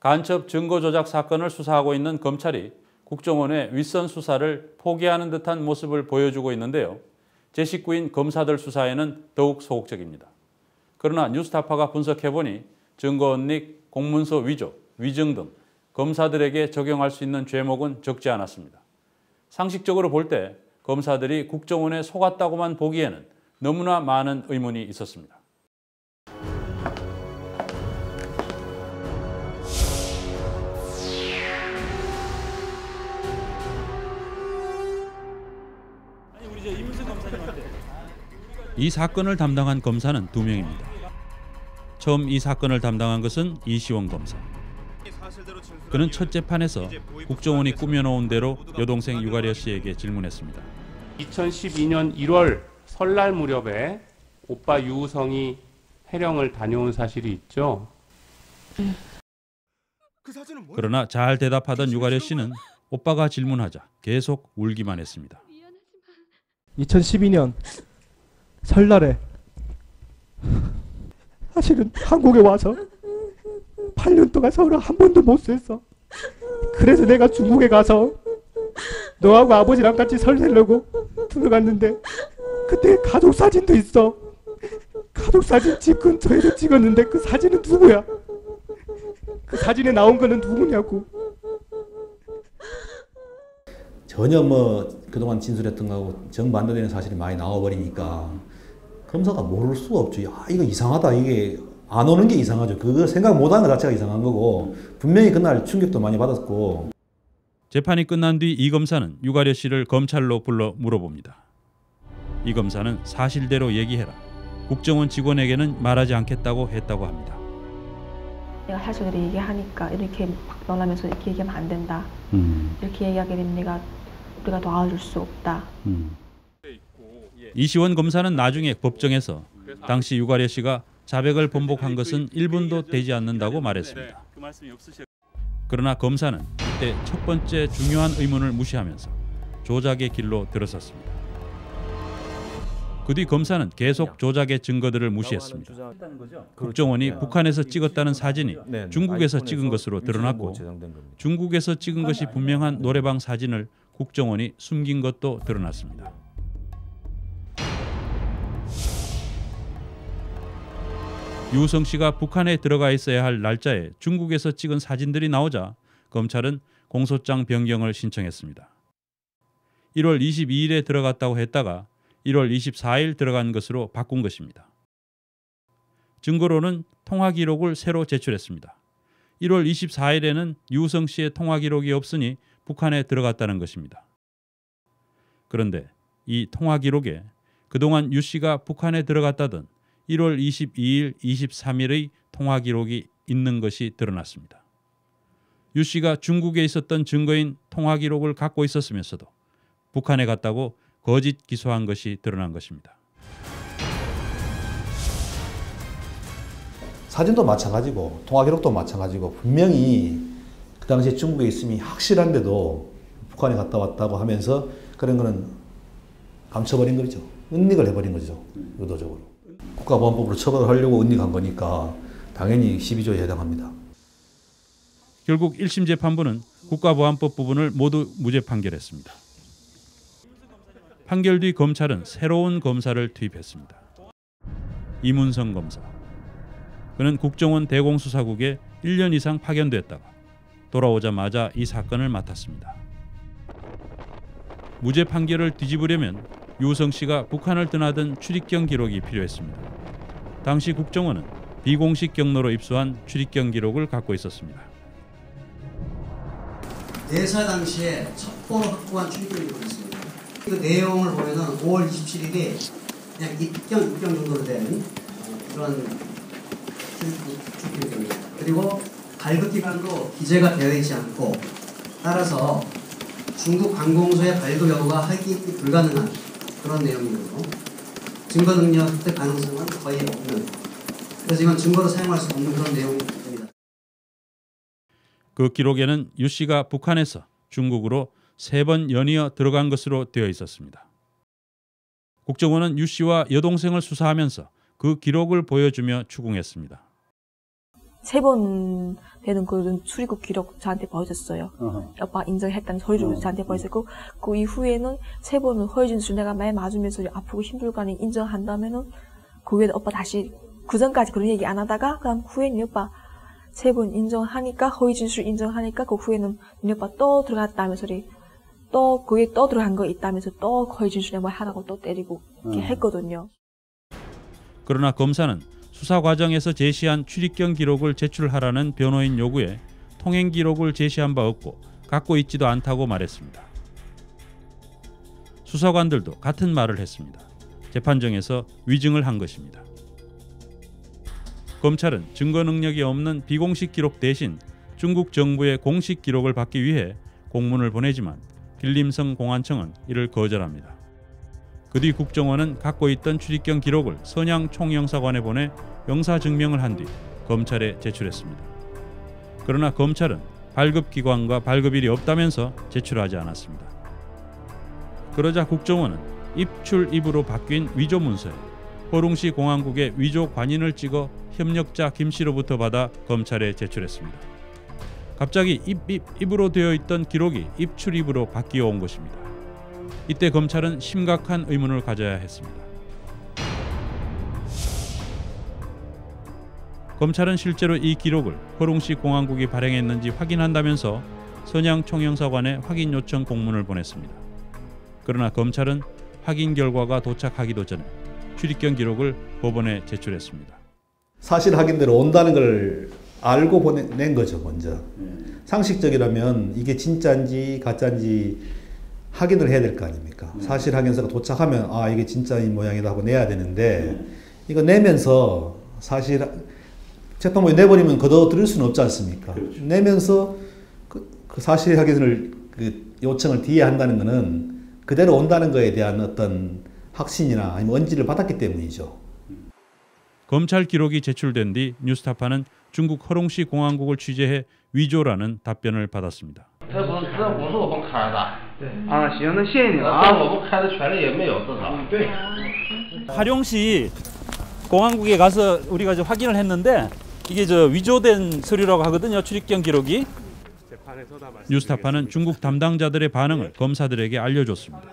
간첩 증거 조작 사건을 수사하고 있는 검찰이 국정원의 윗선 수사를 포기하는 듯한 모습을 보여주고 있는데요. 제 식구인 검사들 수사에는 더욱 소극적입니다. 그러나 뉴스타파가 분석해보니 증거언닉, 공문서 위조, 위증 등 검사들에게 적용할 수 있는 죄목은 적지 않았습니다. 상식적으로 볼 때 검사들이 국정원에 속았다고만 보기에는 너무나 많은 의문이 있었습니다. 이 사건을 담당한 검사는 2명입니다. 처음 이 사건을 담당한 것은 이시원 검사. 그는 첫 재판에서 국정원이 꾸며놓은 대로 여동생 유가려 씨에게 질문했습니다. 2012년 1월 설날 무렵에 오빠 유우성이 해령을 다녀온 사실이 있죠? 그러나 잘 대답하던 유가려 씨는 오빠가 질문하자 계속 울기만 했습니다. 2012년 설날에 사실은 한국에 와서 8년 동안 서울을 한 번도 못 쐈어. 그래서 내가 중국에 가서 너하고 아버지랑 같이 설 세려고 들어갔는데 그때 가족 사진도 있어. 가족 사진 집 근처에서 찍었는데 그 사진은 누구야? 그 사진에 나온 거는 누구냐고. 전혀 뭐 그동안 진술했던 거하고 정반대되는 사실이 많이 나와버리니까 검사가 모를 수가 없죠. 야, 이거 이상하다. 이게 안 오는 게 이상하죠. 그거 생각 못하는 것 자체가 이상한 거고 분명히 그날 충격도 많이 받았고. 재판이 끝난 뒤 이 검사는 유가려 씨를 검찰로 불러 물어봅니다. 이 검사는 사실대로 얘기해라. 국정원 직원에게는 말하지 않겠다고 했다고 합니다. 내가 사실대로 얘기하니까 이렇게 막 놀라면서 이렇게 얘기하면 안 된다. 이렇게 얘기하게 되면 우리가 도와줄 수 없다. 이시원 검사는 나중에 법정에서 당시 유가려 씨가 자백을 번복한 것은 1분도 되지 않는다고 말했습니다. 그러나 검사는 이때 첫 번째 중요한 의문을 무시하면서 조작의 길로 들어섰습니다. 그 뒤 검사는 계속 조작의 증거들을 무시했습니다. 국정원이 북한에서 찍었다는 사진이 중국에서 찍은 것으로 드러났고 중국에서 찍은 것이 분명한 노래방 사진을 국정원이 숨긴 것도 드러났습니다. 유우성 씨가 북한에 들어가 있어야 할 날짜에 중국에서 찍은 사진들이 나오자 검찰은 공소장 변경을 신청했습니다. 1월 22일에 들어갔다고 했다가 1월 24일 들어간 것으로 바꾼 것입니다. 증거로는 통화 기록을 새로 제출했습니다. 1월 24일에는 유우성 씨의 통화 기록이 없으니 북한에 들어갔다는 것입니다. 그런데 이 통화 기록에 그동안 유 씨가 북한에 들어갔다던 1월 22일, 23일의 통화 기록이 있는 것이 드러났습니다. 유 씨가 중국에 있었던 증거인 통화 기록을 갖고 있었으면서도 북한에 갔다고 거짓 기소한 것이 드러난 것입니다. 사진도 마찬가지고 통화 기록도 마찬가지고 분명히 그 당시에 중국에 있음이 확실한데도 북한에 갔다 왔다고 하면서 그런 거는 감춰버린 거죠. 은닉을 해버린 거죠. 의도적으로. 국가보안법으로 처벌을 하려고 은닉한 거니까 당연히 12조에 해당합니다. 결국 1심 재판부는 국가보안법 부분을 모두 무죄 판결했습니다. 판결 뒤 검찰은 새로운 검사를 투입했습니다. 이문성 검사. 그는 국정원 대공수사국에 1년 이상 파견됐다가 돌아오자마자 이 사건을 맡았습니다. 무죄 판결을 뒤집으려면 유우성 씨가 북한을 떠나던 출입경 기록이 필요했습니다. 당시 국정원은 비공식 경로로 입수한 출입경 기록을 갖고 있었습니다. 내사 당시에 첩보로 확보한 출입경 기록이 있습니다. 그 내용을 보면은 5월 27일이 그냥 입경 정도로 된 그런 출입경입니다. 그리고 발급 기간도 기재가 되어 있지 않고 따라서 중국 관공서의 발급 여부가 확인이 불가능한 그런 내용이므로 증거 능력 획득 가능성은 거의 없는, 그래서 이건 증거로 사용할 수 없는 그런 내용입니다. 그 기록에는 유 씨가 북한에서 중국으로 3번 연이어 들어간 것으로 되어 있었습니다. 국정원은 유 씨와 여동생을 수사하면서 그 기록을 보여주며 추궁했습니다. 3번 되는 그런 출입국 기록 저한테 보여줬어요. 오빠 인정했다는 소리를 저한테 보여줬고, 그 이후에는 3번은 허위진 술 내가 말 맞으면서 아프고 힘들거니 인정한다면은 그 후에 오빠 다시 그 전까지 그런 얘기 안 하다가 그다음 후에는 오빠 3번 인정하니까 허위진 술 인정하니까 그 후에는 니 오빠 또 들어갔다는 소리 또 그게 또 들어간 거 있다면서 또 허위진 술에 뭐 하라고 또 때리고 이렇게 했거든요. 그러나 검사는 수사 과정에서 제시한 출입경 기록을 제출하라는 변호인 요구에 통행 기록을 제시한 바 없고 갖고 있지도 않다고 말했습니다. 수사관들도 같은 말을 했습니다. 재판정에서 위증을 한 것입니다. 검찰은 증거 능력이 없는 비공식 기록 대신 중국 정부의 공식 기록을 받기 위해 공문을 보내지만 길림성 공안청은 이를 거절합니다. 그 뒤 국정원은 갖고 있던 출입경 기록을 선양 총영사관에 보내 영사 증명을 한 뒤 검찰에 제출했습니다. 그러나 검찰은 발급기관과 발급일이 없다면서 제출하지 않았습니다. 그러자 국정원은 입출입으로 바뀐 위조 문서에 호룽시 공안국의 위조 관인을 찍어 협력자 김 씨로부터 받아 검찰에 제출했습니다. 갑자기 입으로 되어 있던 기록이 입출입으로 바뀌어 온 것입니다. 이때 검찰은 심각한 의문을 가져야 했습니다. 검찰은 실제로 이 기록을 호룽시 공안국이 발행했는지 확인한다면서 선양 총영사관에 확인 요청 공문을 보냈습니다. 그러나 검찰은 확인 결과가 도착하기도 전에 출입경 기록을 법원에 제출했습니다. 사실 확인대로 온다는 걸 알고 보낸 거죠, 먼저. 상식적이라면 이게 진짜인지 가짜인지 확인을 해야 될 거 아닙니까? 사실 확인서가 도착하면 아 이게 진짜인 모양이다 하고 내야 되는데 이거 내면서 사실 재판부에 내버리면 거둬들일 수는 없지 않습니까? 그렇죠. 내면서 그 사실 확인을 요청을 뒤에 한다는 것은 그대로 온다는 거에 대한 어떤 확신이나 아니면 언지를 받았기 때문이죠. 검찰 기록이 제출된 뒤 뉴스타파는 중국 허룽시 공안국을 취재해 위조라는 답변을 받았습니다. 화룡시 공안국에 가서 우리가 이제 확인을 했는데 이게 위조된 서류라고 하거든요. 출입경 기록이. 뉴스타파는 중국 담당자들의 반응을 검사들에게 알려줬습니다.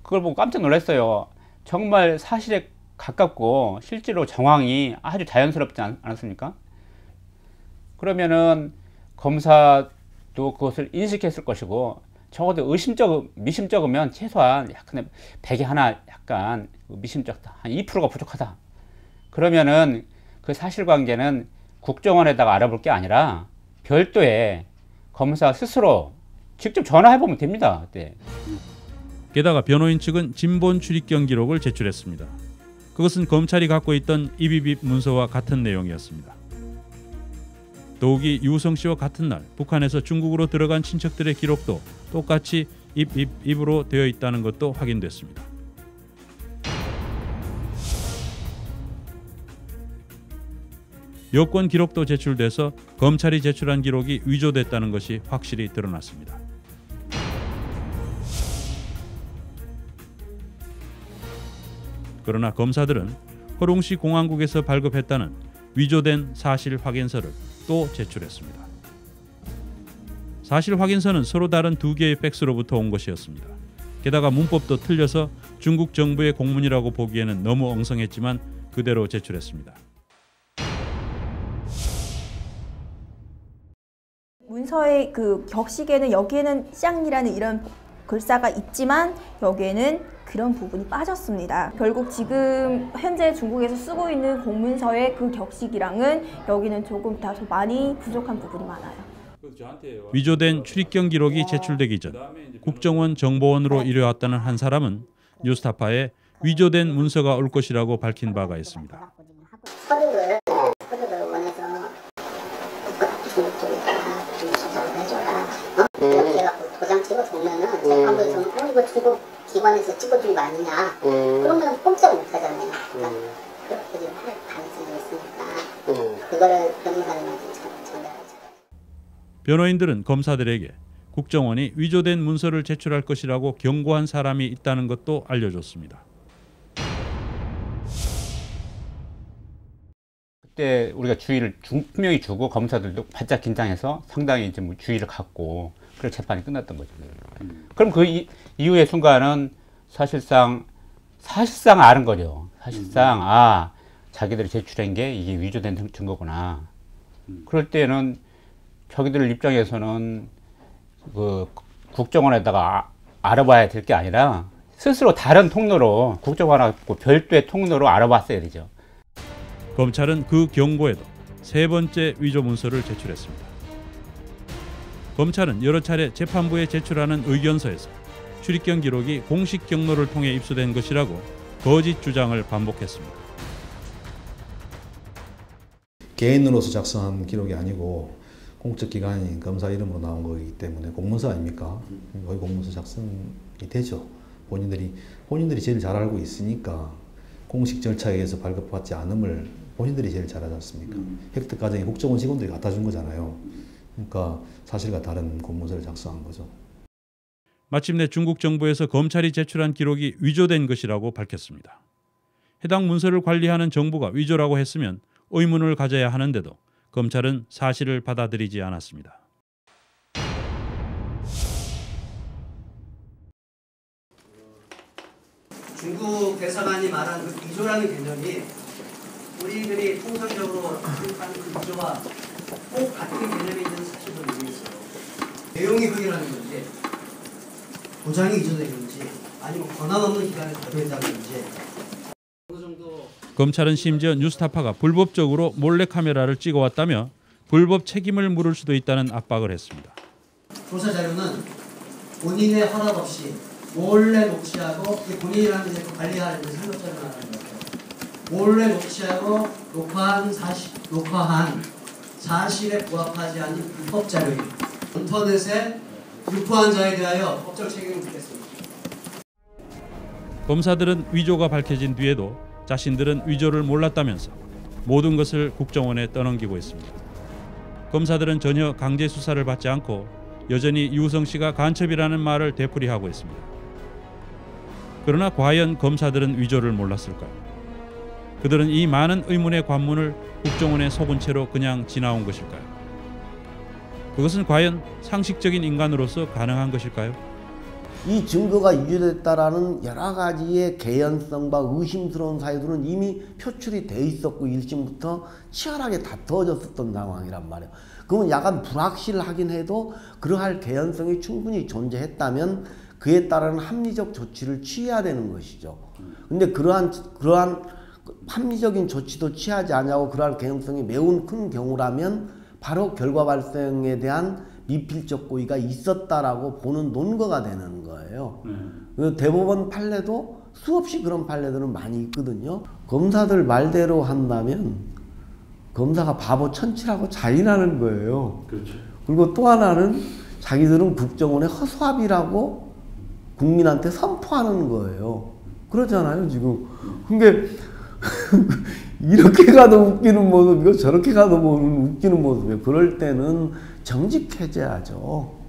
그걸 보고 깜짝 놀랐어요. 정말 사실에 가깝고 실제로 정황이 아주 자연스럽지 않았습니까? 그러면은 검사도 그것을 인식했을 것이고 적어도 미심쩍으면 최소한 약간 100에 하나 약간 미심쩍다. 한 2%가 부족하다. 그러면은 그 사실관계는 국정원에다가 알아볼 게 아니라 별도의 검사 스스로 직접 전화해보면 됩니다. 그때. 게다가 변호인 측은 진본 출입경 기록을 제출했습니다. 그것은 검찰이 갖고 있던 입입입 문서와 같은 내용이었습니다. 더욱이 유우성 씨와 같은 날 북한에서 중국으로 들어간 친척들의 기록도 똑같이 입으로 되어 있다는 것도 확인됐습니다. 여권 기록도 제출돼서 검찰이 제출한 기록이 위조됐다는 것이 확실히 드러났습니다. 그러나 검사들은 호룽시 공안국에서 발급했다는 위조된 사실 확인서를 또 제출했습니다. 사실 확인서는 서로 다른 두 개의 팩스로부터 온 것이었습니다. 게다가 문법도 틀려서 중국 정부의 공문이라고 보기에는 너무 엉성했지만 그대로 제출했습니다. 문서의 그 격식에는 여기에는 쌍이라는 이런 글자가 있지만 여기에는 그런 부분이 빠졌습니다. 결국 지금 현재 중국에서 쓰고 있는 공문서의 그 격식이랑은 여기는 조금 더 많이 부족한 부분이 많아요. 위조된 출입경 기록이 제출되기 전 국정원 정보원으로 일해왔다는 한 사람은 뉴스타파에 위조된 문서가 올 것이라고 밝힌 바가 있습니다. 서류를 원해서 중국 쪽에다가 좀 수사를 해줘라. 이렇게 해갖고 도장 찍어주면은 재판부에서는 이거 중국 기관에서 찍어준 거 아니냐. 그러면 꼼짝 못하잖아요. 그렇게 좀 할 가능성이 있으니까 그거를 변호사님한테 전달하죠. 변호인들은 검사들에게 국정원이 위조된 문서를 제출할 것이라고 경고한 사람이 있다는 것도 알려줬습니다. 그때 우리가 주의를 분명히 주고 검사들도 바짝 긴장해서 상당히 이제 뭐 주의를 갖고 그래서 재판이 끝났던 거죠. 그럼 그 이후의 순간은 사실상 아는 거죠. 사실상 자기들이 제출한 게 이게 위조된 증거구나. 그럴 때는 자기들 입장에서는 그 국정원에다가 알아봐야 될 게 아니라 스스로 다른 통로로 국정원하고 별도의 통로로 알아봤어야 되죠. 검찰은 그 경고에도 세 번째 위조 문서를 제출했습니다. 검찰은 여러 차례 재판부에 제출하는 의견서에서 출입경 기록이 공식 경로를 통해 입수된 것이라고 거짓 주장을 반복했습니다. 개인으로서 작성한 기록이 아니고 공적 기관이 검사 이름으로 나온 거기 때문에 공문서 아닙니까? 거의 공문서 작성이 되죠. 본인들이 제일 잘 알고 있으니까 공식 절차에 의해서 발급받지 않음을 본인들이 제일 잘 하지 않습니까? 획득 과정에 국정원 직원들이 갖다 준 거잖아요. 그러니까 사실과 다른 공문서를 작성한 거죠. 마침내 중국 정부에서 검찰이 제출한 기록이 위조된 것이라고 밝혔습니다. 해당 문서를 관리하는 정부가 위조라고 했으면 의문을 가져야 하는데도 검찰은 사실을 받아들이지 않았습니다. 중국 대사관이 말한 그 위조라는 개념이 우리들이 통상적으로 생각하는 그 위조와 꼭 같은 개념이 있는 사실도 있어요. 내용이 흑이라는 건지, 도장이 위조된 건지, 아니면 권한없는 기관에 거부했다는 건지. 어느 정도 검찰은 심지어 뉴스타파가 불법적으로 몰래카메라를 찍어왔다며 불법 책임을 물을 수도 있다는 압박을 했습니다. 조사 자료는 본인의 허락 없이 몰래 녹취하고, 본인이라는 게 관리하는 상급자를 말하는 거예요. 몰래 녹취하고 녹화한 사실에 부합하지 않는 불법 자료입니다. 인터넷에 유포한 자에 대하여 법적 책임을 묻겠습니다. 검사들은 위조가 밝혀진 뒤에도 자신들은 위조를 몰랐다면서 모든 것을 국정원에 떠넘기고 있습니다. 검사들은 전혀 강제 수사를 받지 않고 여전히 유성 씨가 간첩이라는 말을 되풀이하고 있습니다. 그러나 과연 검사들은 위조를 몰랐을까요? 그들은 이 많은 의문의 관문을 국정원에 속은 채로 그냥 지나온 것일까요? 그것은 과연 상식적인 인간으로서 가능한 것일까요? 이 증거가 위조됐다라는 여러 가지의 개연성과 의심스러운 사유들은 이미 표출이 돼 있었고 1심부터 치열하게 다투어졌었던 상황이란 말이에요. 그러면 약간 불확실하긴 해도 그러할 개연성이 충분히 존재했다면 그에 따른 합리적 조치를 취해야 되는 것이죠. 근데 그러한 합리적인 조치도 취하지 않냐고 그러한 개연성이 매우 큰 경우라면 바로 결과 발생에 대한 미필적 고의가 있었다라고 보는 논거가 되는 거예요. 대법원 판례도 수없이 그런 판례들은 많이 있거든요. 검사들 말대로 한다면 검사가 바보 천치라고 자인하는 거예요. 그렇죠. 그리고 또 하나는 자기들은 국정원의 허수아비라고 국민한테 선포하는 거예요. 그렇잖아요, 지금. 근데 이렇게 가도 웃기는 모습이고 저렇게 가도 웃기는 모습이에요. 그럴 때는 정직해져야죠.